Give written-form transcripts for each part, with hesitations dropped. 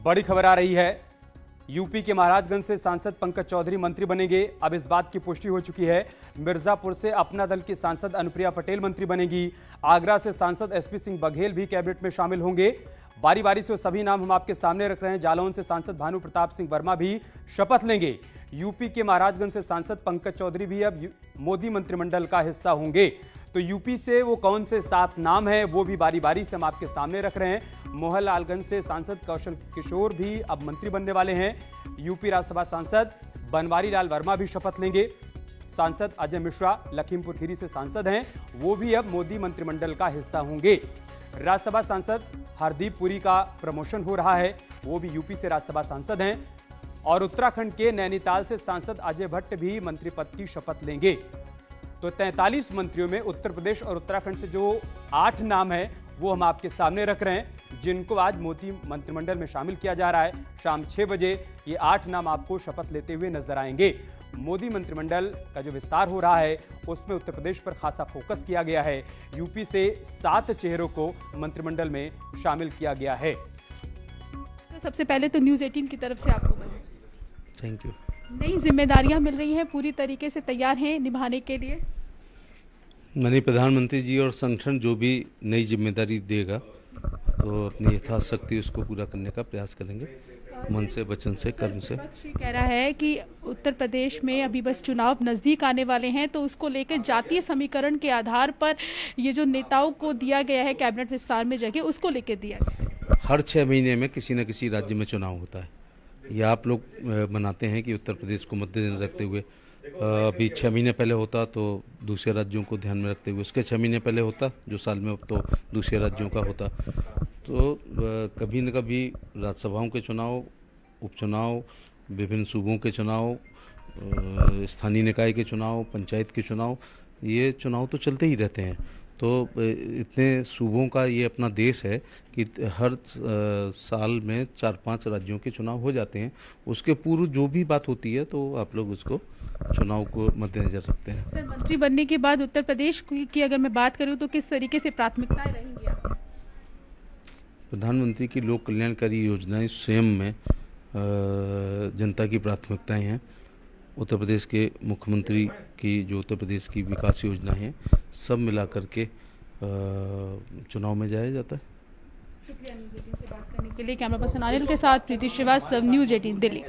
बड़ी खबर आ रही है। यूपी के महाराजगंज से सांसद पंकज चौधरी मंत्री बनेंगे। अब इस बात की पुष्टि हो चुकी है। मिर्जापुर से अपना दल की सांसद अनुप्रिया पटेल मंत्री बनेगी। आगरा से सांसद एसपी सिंह बघेल भी कैबिनेट में शामिल होंगे। बारी बारी से वो सभी नाम हम आपके सामने रख रहे हैं। जालौन से सांसद भानु प्रताप सिंह वर्मा भी शपथ लेंगे। यूपी के महाराजगंज से सांसद पंकज चौधरी भी अब मोदी मंत्रिमंडल का हिस्सा होंगे। तो यूपी से वो कौन से 7 नाम हैं वो भी बारी बारी से हम आपके सामने रख रहे हैं। मोहनलालगंज से सांसद कौशल किशोर भी अब मंत्री बनने वाले हैं। यूपी राज्यसभा सांसद बनवारी लाल वर्मा भी शपथ लेंगे। सांसद अजय मिश्रा लखीमपुर खीरी से सांसद हैं, वो भी अब मोदी मंत्रिमंडल का हिस्सा होंगे। राज्यसभा सांसद हरदीप पुरी का प्रमोशन हो रहा है, वो भी यूपी से राज्यसभा सांसद हैं। और उत्तराखंड के नैनीताल से सांसद अजय भट्ट भी मंत्री पद की शपथ लेंगे। तो 43 मंत्रियों में उत्तर प्रदेश और उत्तराखंड से जो 8 नाम हैं वो हम आपके सामने रख रहे हैं, जिनको आज मोदी मंत्रिमंडल में शामिल किया जा रहा है। शाम 6 बजे ये 8 नाम आपको शपथ लेते हुए नजर आएंगे। मोदी मंत्रिमंडल का जो विस्तार हो रहा है उसमें उत्तर प्रदेश पर खासा फोकस किया गया है। यूपी से 7 चेहरों को मंत्रिमंडल में शामिल किया गया है। तो सबसे पहले तो न्यूज़ 18 की तरफ से आपको थैंक यू। नई जिम्मेदारियां मिल रही हैं, पूरी तरीके से तैयार हैं निभाने के लिए? माननीय प्रधानमंत्री जी और संगठन जो भी नई जिम्मेदारी देगा तो अपनी यथाशक्ति उसको पूरा करने का प्रयास करेंगे, मन से, वचन से, कर्म से। विपक्ष कह रहा है कि उत्तर प्रदेश में अभी बस चुनाव नज़दीक आने वाले हैं, तो उसको लेकर जातीय समीकरण के आधार पर ये जो नेताओं को दिया गया है कैबिनेट विस्तार में जगह, उसको लेकर दिया गया। हर 6 महीने में किसी न किसी राज्य में चुनाव होता है। ये आप लोग मनाते हैं कि उत्तर प्रदेश को मद्देनजर रखते हुए अभी 6 महीने पहले होता तो दूसरे राज्यों को ध्यान में रखते हुए, उसके 6 महीने पहले होता जो साल में तो दूसरे राज्यों का होता। तो कभी न कभी राज्यसभाओं के चुनाव, उपचुनाव, विभिन्न सूबों के चुनाव, स्थानीय निकाय के चुनाव, पंचायत के चुनाव, ये चुनाव तो चलते ही रहते हैं। तो इतने सूबों का ये अपना देश है कि हर साल में 4-5 राज्यों के चुनाव हो जाते हैं। उसके पूर्व जो भी बात होती है तो आप लोग उसको चुनाव को मद्देनजर रखते हैं। सर, मंत्री बनने के बाद उत्तर प्रदेश की अगर मैं बात करूं तो किस तरीके से प्राथमिकताएं रहेंगी आपकी? प्रधानमंत्री की लोक कल्याणकारी योजनाएं स्वयं में जनता की प्राथमिकताएं हैं। उत्तर प्रदेश के मुख्यमंत्री की जो उत्तर प्रदेश की विकास योजना है सब मिला करके चुनाव में जाया जाता है। शुक्रिया न्यूज़ 18 से बात करने के लिए। कैमरा पर्सन अनिल के साथ प्रीति श्रीवास्तव, न्यूज़ 18 दिल्ली।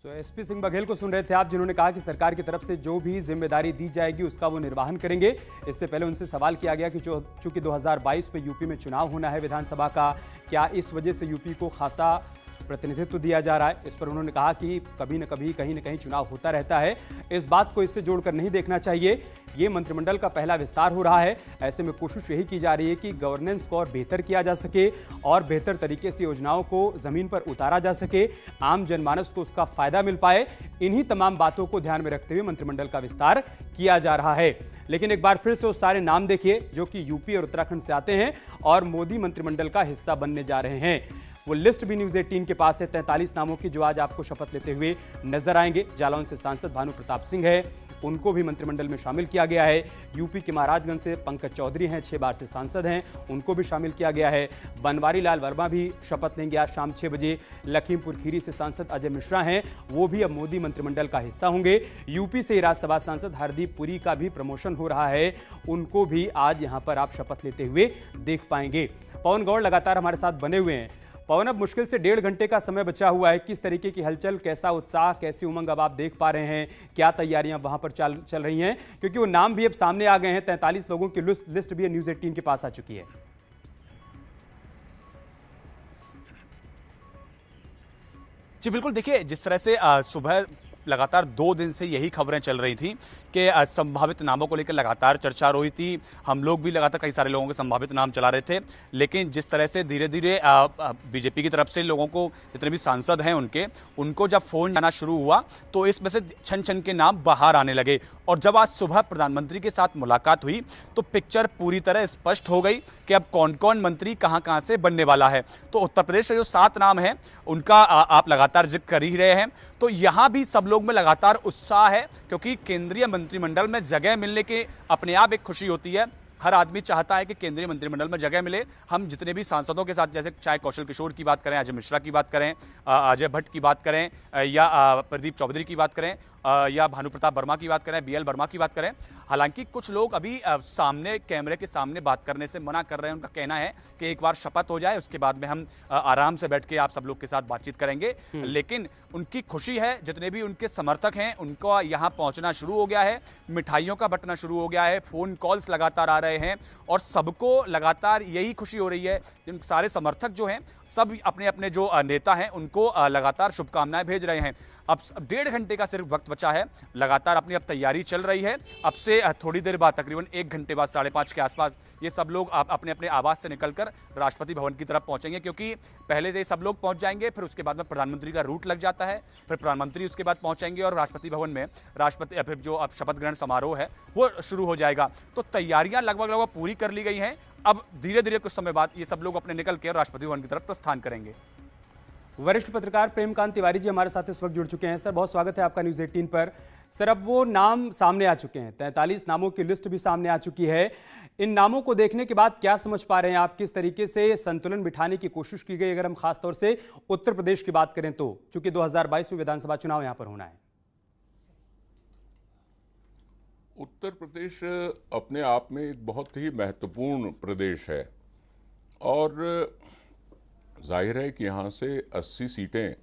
एसपी सिंह बघेल को सुन रहे थे आप, जिन्होंने कहा कि सरकार की तरफ से जो भी जिम्मेदारी दी जाएगी उसका वो निर्वहन करेंगे। इससे पहले उनसे सवाल किया गया कि चूंकि 2022 में यूपी में चुनाव होना है विधानसभा का, क्या इस वजह से यूपी को खासा प्रतिनिधित्व दिया जा रहा है। इस पर उन्होंने कहा कि कभी न कभी कहीं न कहीं चुनाव होता रहता है, इस बात को इससे जोड़कर नहीं देखना चाहिए। ये मंत्रिमंडल का पहला विस्तार हो रहा है, ऐसे में कोशिश यही की जा रही है कि गवर्नेंस को और बेहतर किया जा सके और बेहतर तरीके से योजनाओं को जमीन पर उतारा जा सके, आम जनमानस को उसका फायदा मिल पाए। इन्हीं तमाम बातों को ध्यान में रखते हुए मंत्रिमंडल का विस्तार किया जा रहा है। लेकिन एक बार फिर से वो सारे नाम देखिए जो कि यूपी और उत्तराखंड से आते हैं और मोदी मंत्रिमंडल का हिस्सा बनने जा रहे हैं। वो लिस्ट भी न्यूज़ 18 के पास है 43 नामों की, जो आज आपको शपथ लेते हुए नजर आएंगे। जालौन से सांसद भानु प्रताप सिंह है, उनको भी मंत्रिमंडल में शामिल किया गया है। यूपी के महाराजगंज से पंकज चौधरी हैं, 6 बार से सांसद हैं, उनको भी शामिल किया गया है। बनवारी लाल वर्मा भी शपथ लेंगे आज शाम 6 बजे। लखीमपुर खीरी से सांसद अजय मिश्रा हैं, वो भी अब मोदी मंत्रिमंडल का हिस्सा होंगे। यूपी से राज्यसभा सांसद हरदीप पुरी का भी प्रमोशन हो रहा है, उनको भी आज यहाँ पर आप शपथ लेते हुए देख पाएंगे। पवन गौड़ लगातार हमारे साथ बने हुए हैं। पवन, अब मुश्किल से 1.5 घंटे का समय बचा हुआ है, किस तरीके की हलचल, कैसा उत्साह, कैसी उमंग अब आप देख पा रहे हैं, क्या तैयारियां वहां पर चल रही हैं? क्योंकि वो नाम भी अब सामने आ गए हैं, 43 लोगों की लिस्ट भी न्यूज़ 18 के पास आ चुकी है। जी बिल्कुल, देखिए जिस तरह से सुबह लगातार 2 दिन से यही खबरें चल रही थी कि संभावित नामों को लेकर लगातार चर्चा हो रही थी। हम लोग भी लगातार कई सारे लोगों के संभावित नाम चला रहे थे, लेकिन जिस तरह से धीरे धीरे बीजेपी की तरफ से लोगों को, जितने भी सांसद हैं उनको जब फ़ोन जाना शुरू हुआ तो इसमें से छन छन के नाम बाहर आने लगे। और जब आज सुबह प्रधानमंत्री के साथ मुलाकात हुई तो पिक्चर पूरी तरह स्पष्ट हो गई कि अब कौन कौन मंत्री कहां कहां से बनने वाला है। तो उत्तर प्रदेश से जो 7 नाम हैं उनका आप लगातार जिक्र कर ही रहे हैं। तो यहां भी सब लोग में लगातार उत्साह है, क्योंकि केंद्रीय मंत्रिमंडल में जगह मिलने के अपने आप एक खुशी होती है। हर आदमी चाहता है कि केंद्रीय मंत्रिमंडल में जगह मिले। हम जितने भी सांसदों के साथ, जैसे चाहे कौशल किशोर की बात करें, अजय मिश्रा की बात करें, अजय भट्ट की बात करें, या प्रदीप चौधरी की बात करें, या भानु प्रताप वर्मा की बात करें, बीएल वर्मा की बात करें, हालांकि कुछ लोग अभी सामने कैमरे के सामने बात करने से मना कर रहे हैं। उनका कहना है कि एक बार शपथ हो जाए, उसके बाद में हम आराम से बैठ के आप सब लोग के साथ बातचीत करेंगे। लेकिन उनकी खुशी है, जितने भी उनके समर्थक हैं उनको यहाँ पहुँचना शुरू हो गया है, मिठाइयों का बंटना शुरू हो गया है, फ़ोन कॉल्स लगातार आ रहे हैं और सबको लगातार यही खुशी हो रही है। जिन सारे समर्थक जो हैं सब अपने अपने जो नेता हैं उनको लगातार शुभकामनाएं भेज रहे हैं। अब 1.5 घंटे का सिर्फ वक्त बचा है, लगातार अपनी अब तैयारी चल रही है। अब से थोड़ी देर बाद, तकरीबन 1 घंटे बाद 5:30 के आसपास, ये सब लोग अपने अपने आवास से निकलकर राष्ट्रपति भवन की तरफ पहुंचेंगे, क्योंकि पहले से ही सब लोग पहुंच जाएंगे। फिर उसके बाद में प्रधानमंत्री का रूट लग जाता है, फिर प्रधानमंत्री उसके बाद पहुंचेंगे और राष्ट्रपति भवन में राष्ट्रपति फिर जो अब शपथ ग्रहण समारोह है वो शुरू हो जाएगा। तो तैयारियां लगभग पूरी कर ली गई हैं। अब धीरे धीरे कुछ समय बाद ये सब लोग अपने निकल के राष्ट्रपति भवन की तरफ प्रस्थान करेंगे। वरिष्ठ पत्रकार प्रेमकांत तिवारी जी हमारे साथ इस वक्त जुड़ चुके हैं। सर, बहुत स्वागत है आपका न्यूज़ 18 पर। सर, अब वो नाम सामने आ चुके हैं, 43 नामों की लिस्ट भी सामने आ चुकी है। इन नामों को देखने के बाद क्या समझ पा रहे हैं आप, किस तरीके से संतुलन बिठाने की कोशिश की गई, अगर हम खासतौर से उत्तर प्रदेश की बात करें तो, चूंकि 2022 में विधानसभा चुनाव यहां पर होना है? उत्तर प्रदेश अपने आप में एक बहुत ही महत्वपूर्ण प्रदेश है और जाहिर है कि यहाँ से 80 सीटें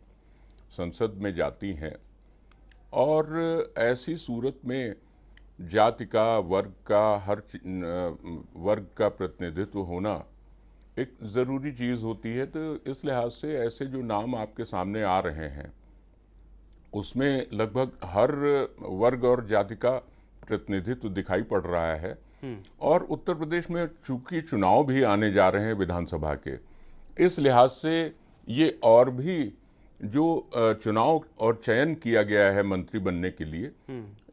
संसद में जाती हैं और ऐसी सूरत में जाति का, वर्ग का, हर वर्ग का प्रतिनिधित्व होना एक ज़रूरी चीज़ होती है। तो इस लिहाज से ऐसे जो नाम आपके सामने आ रहे हैं उसमें लगभग हर वर्ग और जाति का प्रतिनिधित्व दिखाई पड़ रहा है। और उत्तर प्रदेश में चूंकि चुनाव भी आने जा रहे हैं विधानसभा के, इस लिहाज से ये और भी जो चुनाव और चयन किया गया है मंत्री बनने के लिए,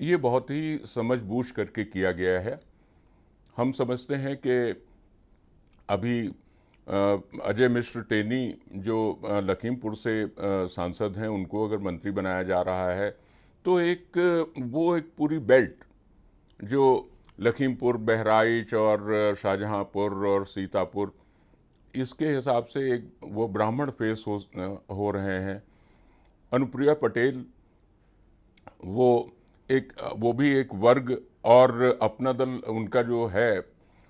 ये बहुत ही समझबूझ करके किया गया है। हम समझते हैं कि अभी अजय मिश्र टेनी जो लखीमपुर से सांसद हैं, उनको अगर मंत्री बनाया जा रहा है तो वो एक पूरी बेल्ट जो लखीमपुर, बहराइच और शाहजहांपुर और सीतापुर, इसके हिसाब से एक वो ब्राह्मण फेस हो रहे हैं। अनुप्रिया पटेल वो भी एक वर्ग और अपना दल उनका जो है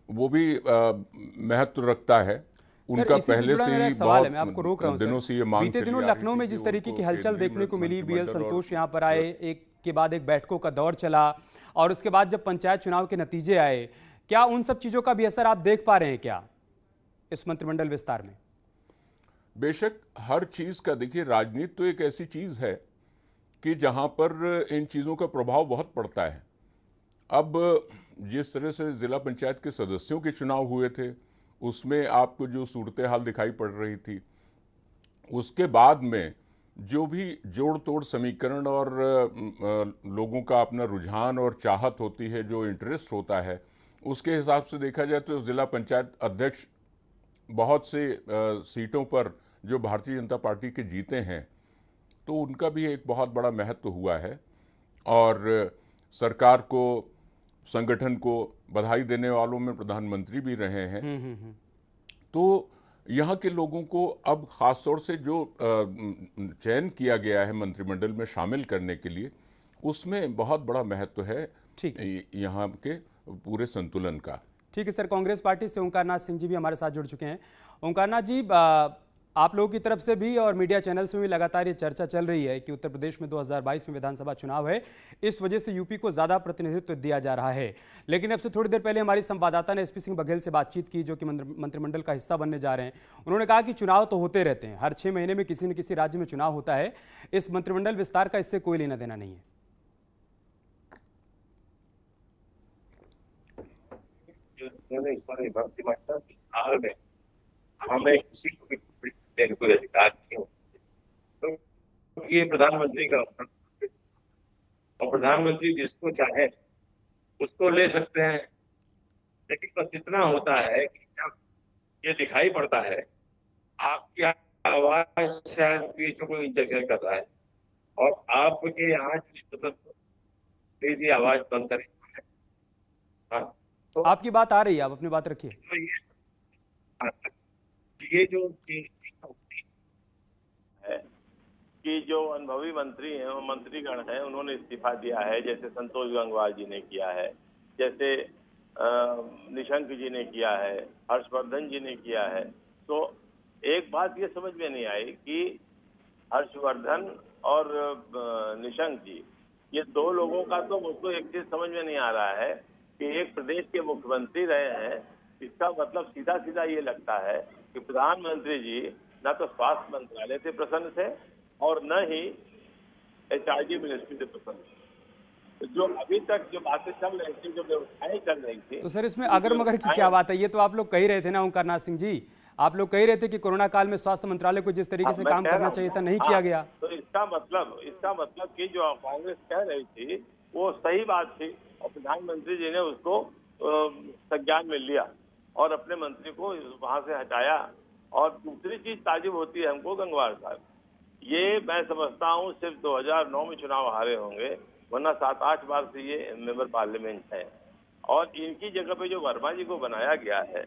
वो भी महत्व रखता है। उनका पहले से ही बहुत दिनों से ये मांग बीते दिनों लखनऊ में जिस तरीके की हलचल देखने को मिली, बीएल संतोष यहाँ पर आए, एक के बाद एक बैठकों का दौर चला और उसके बाद जब पंचायत चुनाव के नतीजे आए, क्या उन सब चीजों का भी असर आप देख पा रहे हैं क्या इस मंत्रिमंडल विस्तार में? बेशक हर चीज का, देखिए राजनीति तो एक ऐसी चीज है कि जहां पर इन चीजों का प्रभाव बहुत पड़ता है। अब जिस तरह से जिला पंचायत के सदस्यों के चुनाव हुए थे उसमें आपको जो सूरत हाल दिखाई पड़ रही थी, उसके बाद में जो भी जोड़ तोड़ समीकरण और लोगों का अपना रुझान और चाहत होती है, जो इंटरेस्ट होता है, उसके हिसाब से देखा जाए तो जिला पंचायत अध्यक्ष बहुत से सीटों पर जो भारतीय जनता पार्टी के जीते हैं, तो उनका भी एक बहुत बड़ा महत्व हुआ है। और सरकार को, संगठन को बधाई देने वालों में प्रधानमंत्री भी रहे हैं। तो यहाँ के लोगों को अब खासतौर से जो चयन किया गया है मंत्रिमंडल में शामिल करने के लिए, उसमें बहुत बड़ा महत्व है यहाँ के पूरे संतुलन का। ठीक है सर, कांग्रेस पार्टी से ओंकारनाथ सिंह जी भी हमारे साथ जुड़ चुके हैं। ओंकारनाथ जी, आप लोगों की तरफ से भी और मीडिया चैनल्स में भी लगातार ये चर्चा चल रही है कि उत्तर प्रदेश में 2022 में विधानसभा चुनाव है, इस वजह से यूपी को ज़्यादा प्रतिनिधित्व दिया जा रहा है। लेकिन अब से थोड़ी देर पहले हमारी संवाददाता ने एसपी सिंह बघेल से बातचीत की, जो कि मंत्रिमंडल का हिस्सा बनने जा रहे हैं। उन्होंने कहा कि चुनाव तो होते रहते हैं, हर 6 महीने में किसी न किसी राज्य में चुनाव होता है, इस मंत्रिमंडल विस्तार का इससे कोई लेना देना नहीं है। हमें किसी को भी कोई अधिकार नहीं होता, तो ये प्रधानमंत्री का, और प्रधानमंत्री जिसको चाहे उसको ले सकते हैं। लेकिन बस इतना होता है कि जब ये दिखाई पड़ता है आपकी आवाज शायद बीच में कोई इंटरफेयर कर रहा है और आपके यहाँ तेजी आवाज बंद करें, हाँ, तो आपकी बात आ रही है, आप अपनी बात रखिए। ये जो चीज होती है कि जो अनुभवी मंत्री हैं और मंत्रीगण हैं उन्होंने इस्तीफा दिया है, जैसे संतोष गंगवार जी ने किया है, जैसे निशंक जी ने किया है, हर्षवर्धन जी ने किया है। तो एक बात ये समझ में नहीं आई कि हर्षवर्धन और निशंक जी, ये दो लोगों का तो मुझको एक चीज समझ में नहीं आ रहा है कि एक प्रदेश के मुख्यमंत्री रहे हैं, इसका मतलब सीधा सीधा ये लगता है कि प्रधानमंत्री जी न तो स्वास्थ्य मंत्रालय से प्रसन्न थे और न ही एचआरडी मिनिस्ट्री से प्रसन्न थे। तो जो अभी तक जो बातें चल रही थी, जो व्यवस्थाएं चल रही थी, तो सर इसमें अगर मगर की क्या बात है? ये तो आप लोग कह ही रहे थे ना ओंकार नाथ सिंह जी, आप लोग कह ही रहे थे कि कोरोना काल में स्वास्थ्य मंत्रालय को जिस तरीके से काम करना चाहिए था नहीं किया गया। तो इसका मतलब कि जो कांग्रेस कह रही थी वो सही बात थी और प्रधानमंत्री जी ने उसको संज्ञान में लिया और अपने मंत्री को वहां से हटाया। और दूसरी चीज ताजुब होती है हमको गंगवार साहब, ये मैं समझता हूँ सिर्फ 2009 में चुनाव हारे होंगे, वरना 7-8 बार से ये मेंबर पार्लियामेंट है। और इनकी जगह पे जो वर्मा जी को बनाया गया है,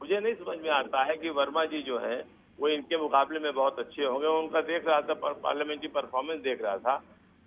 मुझे नहीं समझ में आता है कि वर्मा जी जो हैं वो इनके मुकाबले में बहुत अच्छे होंगे। उनका देख रहा था पार्लियामेंट्री परफॉर्मेंस देख रहा था,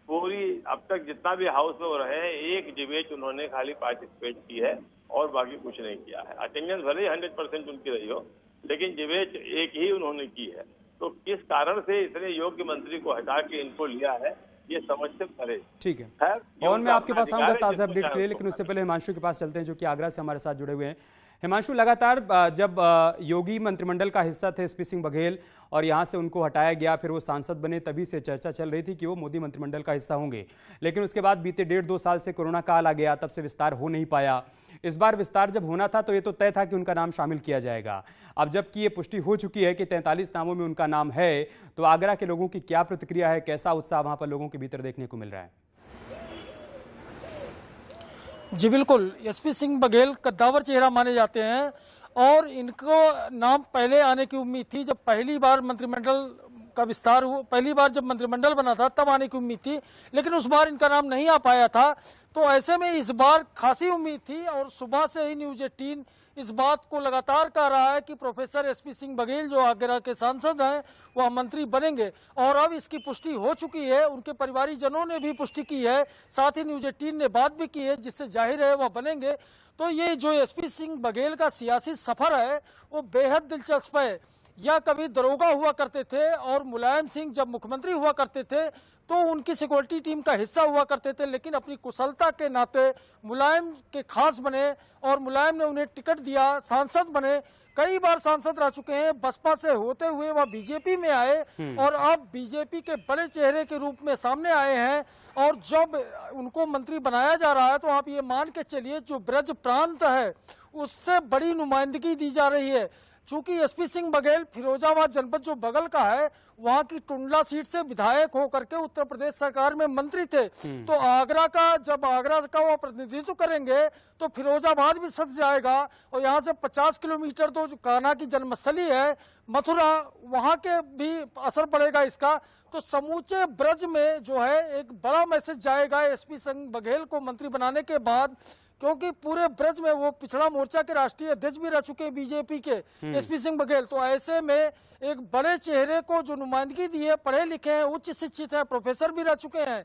पूरी अब तक जितना भी हाउस में वो रहे हैं एक डिबेट उन्होंने खाली पार्टिसिपेट की है और बाकी कुछ नहीं किया है। अटेंडेंस भले ही 100% उनकी रही हो, लेकिन डिबेट एक ही उन्होंने की है। तो किस कारण से इतने योग्य मंत्री को हटा के इनको लिया है, ये समझ से परे। ठीक है, और मैं आपके पास आऊंगा ताज़ा अपडेट के लिए, लेकिन उससे पहले हिमांशु के पास चलते हैं जो कि आगरा से हमारे साथ जुड़े हुए हैं। हिमांशु, लगातार जब योगी मंत्रिमंडल का हिस्सा थे एसपी सिंह बघेल और यहाँ से उनको हटाया गया, फिर वो सांसद बने, तभी से चर्चा चल रही थी कि वो मोदी मंत्रिमंडल का हिस्सा होंगे। लेकिन उसके बाद बीते 1.5-2 साल से कोरोना काल आ गया, तब से विस्तार हो नहीं पाया। इस बार विस्तार जब होना था तो ये तो तय था कि उनका नाम शामिल किया जाएगा। अब जबकि ये पुष्टि हो चुकी है कि 43 नामों में उनका नाम है, तो आगरा के लोगों की क्या प्रतिक्रिया है, कैसा उत्साह वहाँ पर लोगों के भीतर देखने को मिल रहा है? जी बिल्कुल, एसपी सिंह बघेल कद्दावर चेहरा माने जाते हैं और इनको नाम पहले आने की उम्मीद थी। जब पहली बार मंत्रिमंडल का विस्तार हुआ, पहली बार जब मंत्रिमंडल बना था तब आने की उम्मीद थी, लेकिन उस बार इनका नाम नहीं आ पाया था। तो ऐसे में इस बार खासी उम्मीद थी और सुबह से ही न्यूज 18 इस बात को लगातार कह रहा है कि प्रोफेसर एसपी सिंह बघेल जो आगरा के सांसद हैं वह मंत्री बनेंगे और अब इसकी पुष्टि हो चुकी है। उनके परिवारीजनों ने भी पुष्टि की है, साथ ही न्यूज 18 ने बात भी की है, जिससे जाहिर है वह बनेंगे। तो ये जो एसपी सिंह बघेल का सियासी सफर है वो बेहद दिलचस्प है। या कभी दरोगा हुआ करते थे और मुलायम सिंह जब मुख्यमंत्री हुआ करते थे तो उनकी सिक्योरिटी टीम का हिस्सा हुआ करते थे, लेकिन अपनी कुशलता के नाते मुलायम के खास बने और मुलायम ने उन्हें टिकट दिया, सांसद बने, कई बार सांसद रह चुके हैं। बसपा से होते हुए वह बीजेपी में आए और अब बीजेपी के बड़े चेहरे के रूप में सामने आए हैं। और जब उनको मंत्री बनाया जा रहा है तो आप ये मान के चलिए जो ब्रज प्रांत है उससे बड़ी नुमाइंदगी दी जा रही है। चूंकि एसपी सिंह बघेल फिरोजाबाद जनपद जो बगल का है वहां की टुंडला सीट से विधायक होकर के उत्तर प्रदेश सरकार में मंत्री थे, तो आगरा का जब आगरा का वो प्रतिनिधित्व करेंगे तो फिरोजाबाद भी सज जाएगा और यहाँ से 50 किलोमीटर तो जो कान्हा की जन्मस्थली है मथुरा, वहां के भी असर पड़ेगा इसका। तो समूचे ब्रज में जो है एक बड़ा मैसेज जाएगा एसपी सिंह बघेल को मंत्री बनाने के बाद, क्योंकि पूरे ब्रज में वो पिछड़ा मोर्चा के राष्ट्रीय अध्यक्ष भी रह चुके हैं बीजेपी के एसपी सिंह बघेल। तो ऐसे में एक बड़े चेहरे को जो नुमाइंदगी दी है, पढ़े लिखे हैं, उच्च शिक्षित हैं, प्रोफेसर भी रह चुके हैं,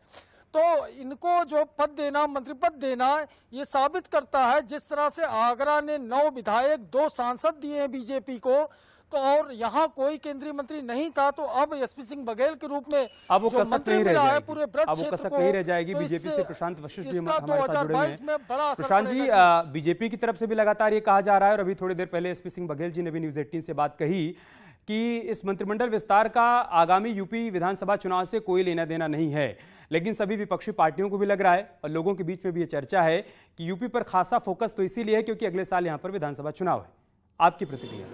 तो इनको जो पद देना, मंत्री पद देना, ये साबित करता है जिस तरह से आगरा ने 9 विधायक 2 सांसद दिए हैं बीजेपी को, तो और यहाँ कोई केंद्रीय मंत्री नहीं था, तो अब एसपी सिंह बघेल के रूप में अब वो कसक नहीं रह जाएगी, पूरे ब्रज अब वो कसक नहीं रह जाएगी। बीजेपी से प्रशांत वशिष्ठ भी हमारे साथ जुड़े हुए हैं। प्रशांत जी, बीजेपी की तरफ से भी लगातार ये कहा जा रहा है और अभी थोड़ी देर पहले एसपी सिंह बघेल जी ने भी न्यूज 18 से बात कही कि इस मंत्रिमंडल विस्तार का आगामी यूपी विधानसभा चुनाव से कोई लेना देना नहीं है, लेकिन सभी विपक्षी पार्टियों को भी लग रहा है और लोगों के बीच में भी ये चर्चा है कि यूपी पर खासा फोकस तो इसीलिए है क्योंकि अगले साल यहाँ पर विधानसभा चुनाव है। आपकी प्रतिक्रिया?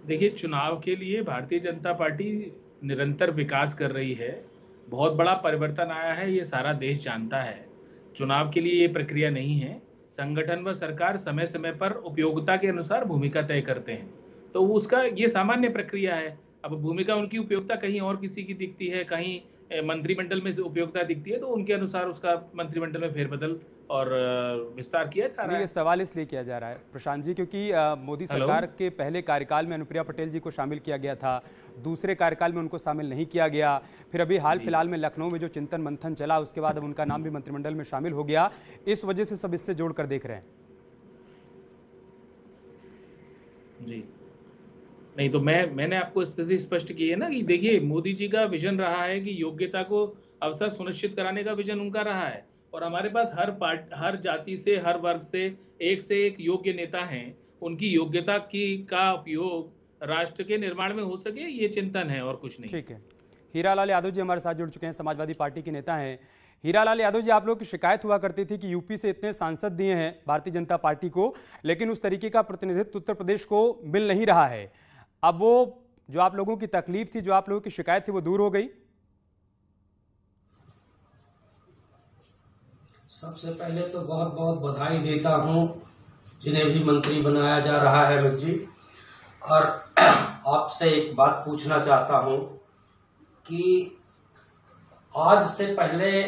देखिए, चुनाव के लिए भारतीय जनता पार्टी निरंतर विकास कर रही है। बहुत बड़ा परिवर्तन आया है, ये सारा देश जानता है। चुनाव के लिए ये प्रक्रिया नहीं है। संगठन व सरकार समय समय पर उपयोगिता के अनुसार भूमिका तय करते हैं, तो उसका ये सामान्य प्रक्रिया है। अब भूमिका उनकी उपयोगिता कहीं और किसी की दिखती है, कहीं मंत्रिमंडल में से उपयोगिता दिखती है, तो उनके अनुसार उसका मंत्रिमंडल में फेरबदल और विस्तार किया जा रहा नहीं, है। ये सवाल इसलिए किया जा रहा है प्रशांत जी क्योंकि मोदी हेलो? सरकार के पहले कार्यकाल में अनुप्रिया पटेल जी को शामिल किया गया था, दूसरे कार्यकाल में उनको शामिल नहीं किया गया, फिर अभी हाल फिलहाल में लखनऊ में जो चिंतन मंथन चला उसके बाद अब उनका नाम भी मंत्रिमंडल में शामिल हो गया, इस वजह से सब इससे जोड़कर देख रहे हैं। जी नहीं, तो मैंने आपको स्थिति स्पष्ट की है ना कि देखिए, मोदी जी का विजन रहा है कि योग्यता को अवसर सुनिश्चित कराने का विजन उनका रहा है, और हमारे पास हर जाति से, हर वर्ग से एक योग्य नेता हैं। उनकी योग्यता का उपयोग राष्ट्र के निर्माण में हो सके, ये चिंतन है और कुछ नहीं। ठीक है। हीरालाल यादव जी हमारे साथ जुड़ चुके हैं, समाजवादी पार्टी के नेता हैं। हीरालाल यादव जी, आप लोग की शिकायत हुआ करती थी कि यूपी से इतने सांसद दिए हैं भारतीय जनता पार्टी को, लेकिन उस तरीके का प्रतिनिधित्व उत्तर प्रदेश को मिल नहीं रहा है। अब वो जो आप लोगों की तकलीफ थी, जो आप लोगों की शिकायत थी, वो दूर हो गई? सबसे पहले तो बहुत बहुत बधाई देता हूं जिन्हें भी मंत्री बनाया जा रहा है अमित जी, और आपसे एक बात पूछना चाहता हूं कि आज से पहले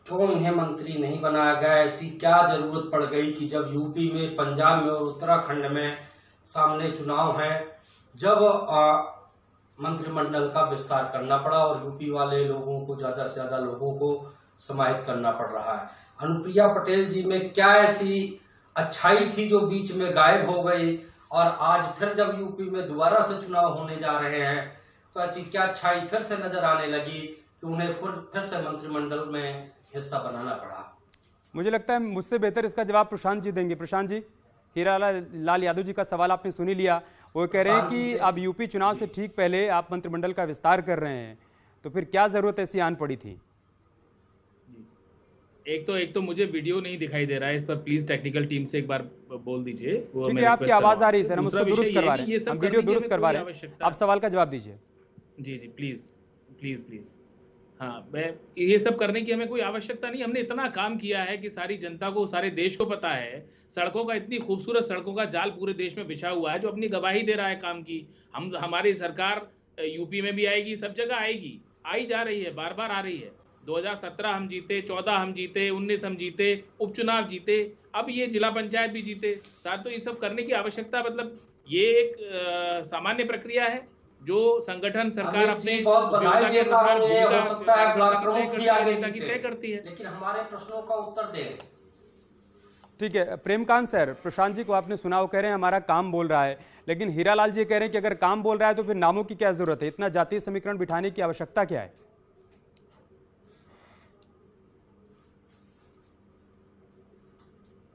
क्यों इन्हें मंत्री नहीं बनाया गया? ऐसी क्या जरूरत पड़ गई कि जब यूपी में, पंजाब में और उत्तराखंड में सामने चुनाव है, जब मंत्रिमंडल का विस्तार करना पड़ा और यूपी वाले लोगों को, ज्यादा से ज्यादा लोगों को समाहित करना पड़ रहा है? अनुप्रिया पटेल जी में क्या ऐसी अच्छाई थी जो बीच में गायब हो गई, और आज फिर जब यूपी में दोबारा से चुनाव होने जा रहे हैं तो ऐसी क्या अच्छाई फिर से नजर आने लगी कि उन्हें फिर से मंत्रिमंडल में हिस्सा बनाना पड़ा? मुझे लगता है मुझसे बेहतर इसका जवाब प्रशांत जी देंगे। प्रशांत जी, हीरालाल यादव जी का सवाल आपने सुनी लिया। वो कह रहे हैं कि अब यूपी चुनाव से ठीक पहले आप मंत्रिमंडल का विस्तार कर रहे हैं, तो फिर क्या जरूरत ऐसी आन पड़ी थी? एक तो मुझे वीडियो नहीं दिखाई दे रहा है, इस पर प्लीज टेक्निकल टीम से एक बार बोल दीजिए। ठीक है, आपकी आवाज आ रही है सर, हम उसको दुरुस्त करवा रहे हैं, हम वीडियो दुरुस्त करवा रहे हैं, आप सवाल का जवाब दीजिए। जी प्लीज प्लीज प्लीज। हाँ, मैं ये सब करने की हमें कोई आवश्यकता नहीं। हमने इतना काम किया है कि सारी जनता को, सारे देश को पता है। सड़कों का, इतनी खूबसूरत सड़कों का जाल पूरे देश में बिछा हुआ है जो अपनी गवाही दे रहा है काम की। हमारी सरकार यूपी में भी आएगी, सब जगह आएगी, आई जा रही है, बार बार आ रही है। 2017 हम जीते, 14 हम जीते, 19 हम जीते, उपचुनाव जीते, अब ये जिला पंचायत भी जीते। साथ तो ये सब करने की आवश्यकता, मतलब ये एक सामान्य प्रक्रिया है जो संगठन, सरकार अपने बहुत बधाई देता हूं, ये हो सकता है ब्लॉक प्रमुख भी आगे तय करती है, लेकिन हमारे प्रश्नों का उत्तर दें। ठीक है प्रेमकांत सर, प्रशांत जी को आपने सुना, वो कह रहे हैं हमारा काम बोल रहा है, लेकिन हीरालाल जी कह रहे हैं कि अगर काम बोल रहा है तो फिर नामों की क्या जरूरत है, इतना जातीय समीकरण बिठाने की आवश्यकता क्या है?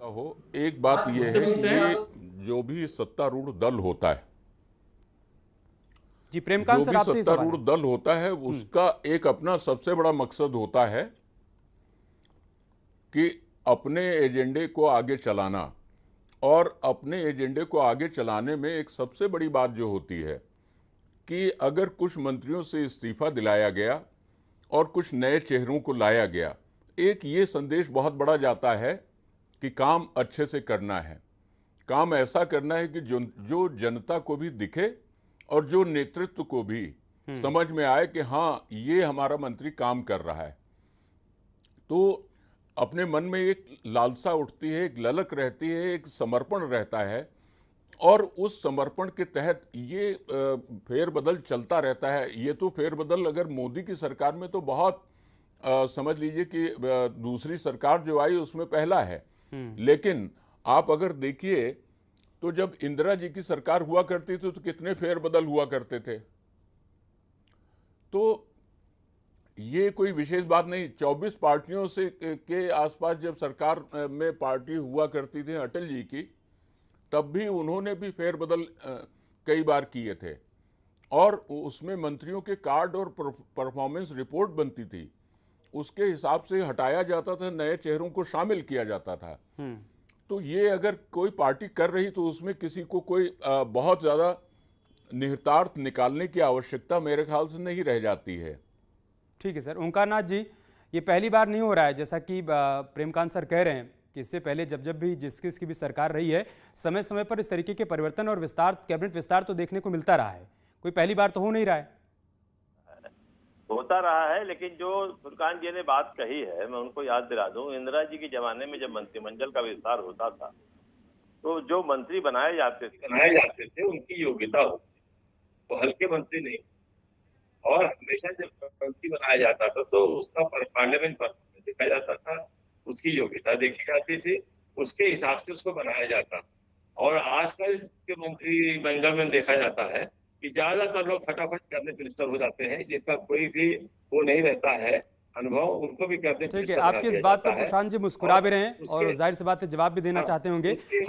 हो एक बात यह है कि ये जो भी सत्तारूढ़ दल होता है, जी प्रेमकांत सर, आपसे ही सवाल है। सत्तारूढ़ दल होता है उसका एक अपना सबसे बड़ा मकसद होता है कि अपने एजेंडे को आगे चलाना, और अपने एजेंडे को आगे चलाने में एक सबसे बड़ी बात जो होती है कि अगर कुछ मंत्रियों से इस्तीफा दिलाया गया और कुछ नए चेहरों को लाया गया, एक ये संदेश बहुत बड़ा जाता है कि काम अच्छे से करना है, काम ऐसा करना है कि जो जनता को भी दिखे और जो नेतृत्व को भी समझ में आए कि हाँ, ये हमारा मंत्री काम कर रहा है। तो अपने मन में एक लालसा उठती है, एक ललक रहती है, एक समर्पण रहता है, और उस समर्पण के तहत ये फेरबदल चलता रहता है। ये तो फेरबदल अगर मोदी की सरकार में तो बहुत समझ लीजिए कि दूसरी सरकार जो आई उसमें पहला है, लेकिन आप अगर देखिए तो जब इंदिरा जी की सरकार हुआ करती थी तो कितने फेरबदल हुआ करते थे। तो ये कोई विशेष बात नहीं। 24 पार्टियों से के आसपास जब सरकार में पार्टी हुआ करती थी अटल जी की, तब भी उन्होंने भी फेरबदल कई बार किए थे, और उसमें मंत्रियों के कार्ड और परफॉर्मेंस रिपोर्ट बनती थी, उसके हिसाब से हटाया जाता था, नए चेहरों को शामिल किया जाता था। तो ये अगर कोई पार्टी कर रही तो उसमें किसी को कोई बहुत ज़्यादा निहितार्थ निकालने की आवश्यकता मेरे ख्याल से नहीं रह जाती है। ठीक है सर। ओंकारनाथ जी, ये पहली बार नहीं हो रहा है, जैसा कि प्रेमकांत सर कह रहे हैं कि इससे पहले जब भी जिसकी भी सरकार रही है, समय समय पर इस तरीके के परिवर्तन और विस्तार, कैबिनेट विस्तार तो देखने को मिलता रहा है, कोई पहली बार तो हो नहीं रहा है। होता रहा है। लेकिन जो फुरकान जी ने बात कही है, मैं उनको याद दिला दूं, इंदिरा जी के जमाने में जब मंत्रिमंडल का विस्तार होता था तो जो मंत्री बनाए जाते थे उनकी योग्यता होती, वो हल्के मंत्री नहीं। और हमेशा जब मंत्री बनाया जाता था तो उसका पार्लियामेंट परफॉर्मेंस देखा जाता था, उसकी योग्यता देखी जाती थी, उसके हिसाब से उसको बनाया जाता। और आजकल के मंत्री मंडल में देखा जाता है कि ज्यादातर लोग फटाफट कैबिनेट मिनिस्टर हो जाते हैं, जिसका कोई भी वो नहीं रहता है अनुभव, उनको भी कैबिनेट ठीक है, मिनिस्टर बना आपकी इस दिया बात जाता पर है। प्रशांत जी मुस्कुरा भी रहे हैं और उसके- जाहिर सी बात है जवाब भी देना हाँ, चाहते होंगे। उसके